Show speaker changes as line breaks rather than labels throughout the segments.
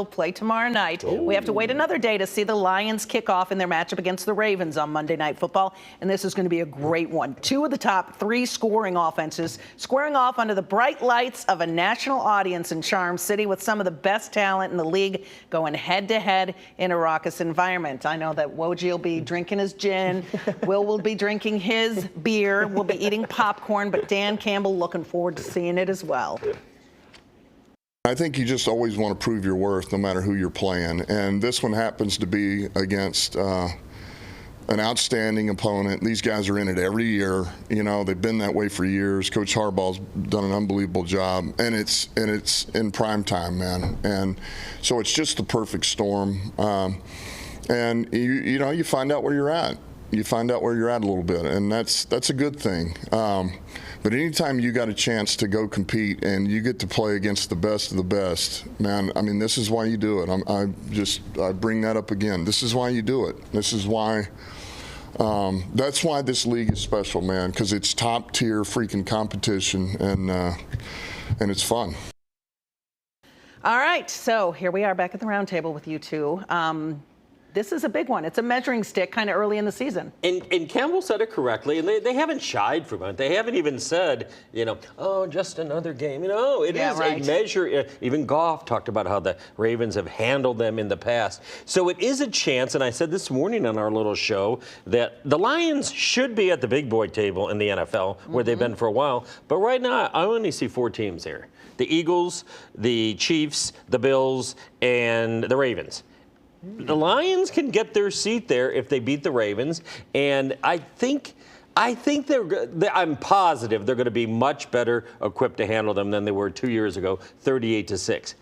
Play tomorrow night. Ooh. We have to wait another day to see the Lions kick off in their matchup against the Ravens on Monday Night Football, and this is going to be a great one. Two of the top three scoring offenses squaring off under the bright lights of a national audience in Charm City with some of the best talent in the league going head-to-head in a raucous environment. I know that Woj will be drinking his gin. Will be drinking his beer. We'll be eating popcorn, but Dan Campbell looking forward to seeing it as well.
I think you just always want to prove your worth no matter who you're playing. And this one happens to be against an outstanding opponent. These guys are in it every year. You know, they've been that way for years. Coach Harbaugh's done an unbelievable job. And it's in prime time, man. And so it's just the perfect storm. And, you know, you find out where you're at. You find out where you're at a little bit, and that's a good thing. But anytime you got a chance to go compete and you get to play against the best of the best, man, I mean, this is why you do it. I bring that up again. This is why you do it. This is why. That's why this league is special, man, because it's top tier freaking competition, and it's fun.
All right, so here we are back at the round table with you two. This is a big one. It's a measuring stick kind of early in the season.
And Campbell said it correctly, and they haven't shied from it. They haven't even said, you know, oh, just another game. You know, it is right. A measure. Even Goff talked about how the Ravens have handled them in the past. So it is a chance, and I said this morning on our little show, that the Lions should be at the big boy table in the NFL, where they've been for a while. But right now, I only see 4 teams here. The Eagles, the Chiefs, the Bills, and the Ravens. The Lions can get their seat there if they beat the Ravens, and I think I'm positive they're going to be much better equipped to handle them than they were 2 years ago, 38-6.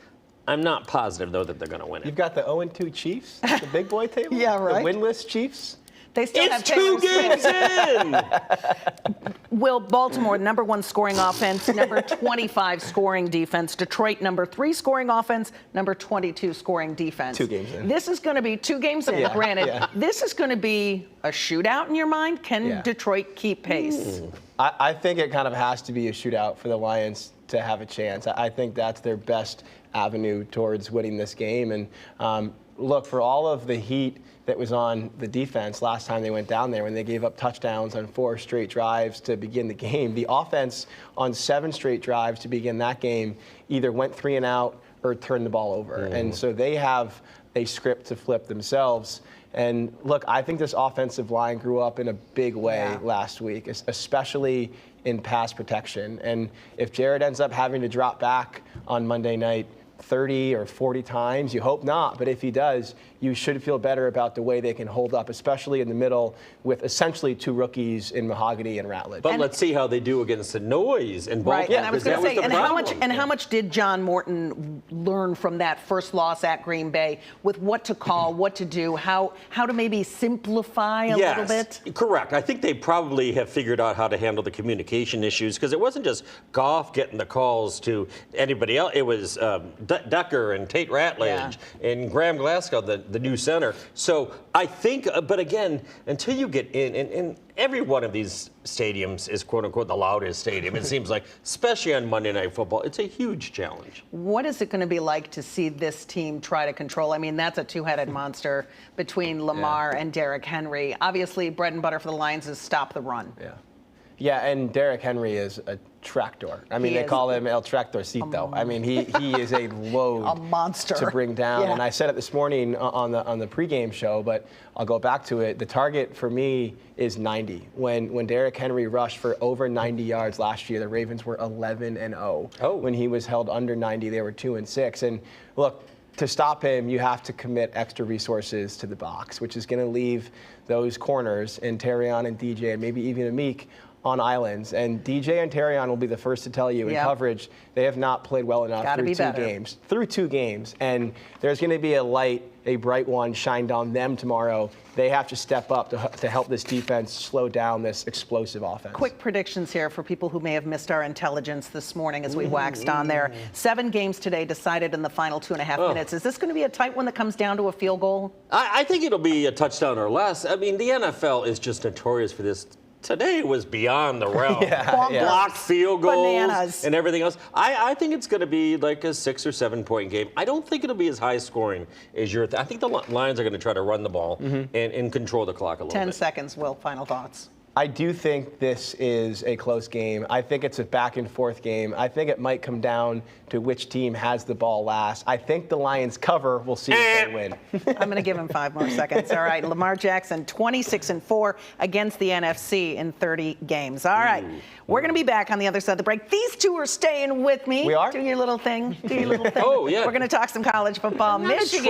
I'm not positive, though, that they're going to win it.
You've got the 0-2 Chiefs at the big boy table?
Yeah, right.
The winless Chiefs?
They still have
2 games in.
Will, Baltimore, number 1 scoring offense, number 25 scoring defense. Detroit, number 3 scoring offense, number 22 scoring defense.
2 games in.
This is going to be 2 games in, granted. This is going to be a shootout in your mind. Can Detroit keep pace?
I think it kind of has to be a shootout for the Lions to have a chance. I think that's their best avenue towards winning this game. And look, for all of the heat that was on the defense last time they went down there when they gave up touchdowns on 4 straight drives to begin the game, the offense on 7 straight drives to begin that game either went 3 and out or turned the ball over. And so they have a script to flip themselves. And look, I think this offensive line grew up in a big way last week, especially in pass protection. And if Jared ends up having to drop back on Monday night 30 or 40 times, you hope not, but if he does, you should feel better about the way they can hold up, especially in the middle with essentially 2 rookies in Mahogany and Ratledge.
But let's see how they do against the noise in Baltimore.
Right, and I was going to say, how much did John Morton learn from that first loss at Green Bay with what to call, what to do, how to maybe simplify a little bit?
Correct. I think they probably have figured out how to handle the communication issues, because it wasn't just Goff getting the calls to anybody else. It was Decker and Tate Ratledge and Graham Glasgow, the new center. So I think, but again, until you get in, and every one of these stadiums is quote unquote the loudest stadium, it seems like, especially on Monday Night Football. It's a huge challenge.
What is it going to be like to see this team try to control? I mean, that's a 2-headed monster between Lamar and Derrick Henry. Obviously, bread and butter for the Lions is stop the run.
Yeah, and Derrick Henry is a tractor. I mean, they call him El Tractorcito. I mean, he is a load,
a monster
to bring down. And I said it this morning on the pregame show, but I'll go back to it. The target for me is 90. When Derrick Henry rushed for over 90 yards last year, the Ravens were 11-0. When he was held under 90, they were 2-6. And look, to stop him, you have to commit extra resources to the box, which is going to leave those corners in Terrion and DJ and maybe even Amik on islands. And DJ and Terrion will be the first to tell you in coverage, they have not played well enough through 2 games. And there's going to be a bright one shined on them tomorrow. They have to step up to help this defense slow down this explosive offense.
Quick predictions here for people who may have missed our intelligence this morning as we waxed on there. 7 games today decided in the final 2.5 minutes. Is this going to be a tight one that comes down to a field goal?
I think it'll be a touchdown or less. I mean, the NFL is just notorious for this today was beyond the realm.
Bonkers.
Blocked field goals
Bananas.
and everything else. I think it's going to be like a 6 or 7 point game. I don't think it'll be as high scoring as your. I think the Lions are going to try to run the ball and control the clock a little
10
bit.
seconds, Will. Final thoughts.
I do think this is a close game. I think it's a back and forth game. I think it might come down to which team has the ball last. I think the Lions cover. We'll see if they win.
I'm going to give him 5 more seconds. All right, Lamar Jackson, 26-4 against the NFC in 30 games. All right, we're going to be back on the other side of the break. These two are staying with me.
We are?
Do your little thing. Do your little thing.
Oh, yeah.
We're going to talk some college football. Michigan.